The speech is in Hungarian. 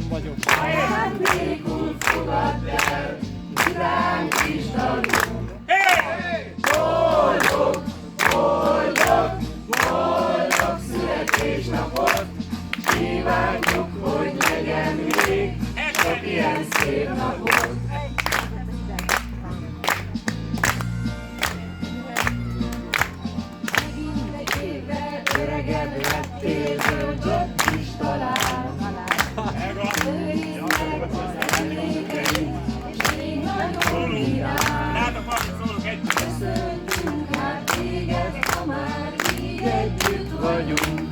vagyok. Ajándékul fogadd el, vidám kis dalunk. Boldog, boldog, boldog születésnapot! Kívánjuk, hogy legyen még sok ilyen szép napot! Megint egy évvel öregebb lettél, zöldött is talál. Őrizd meg az emlékeit, és még nagyon virág. Köszönjünk hát téged, ha már így együtt vagyunk.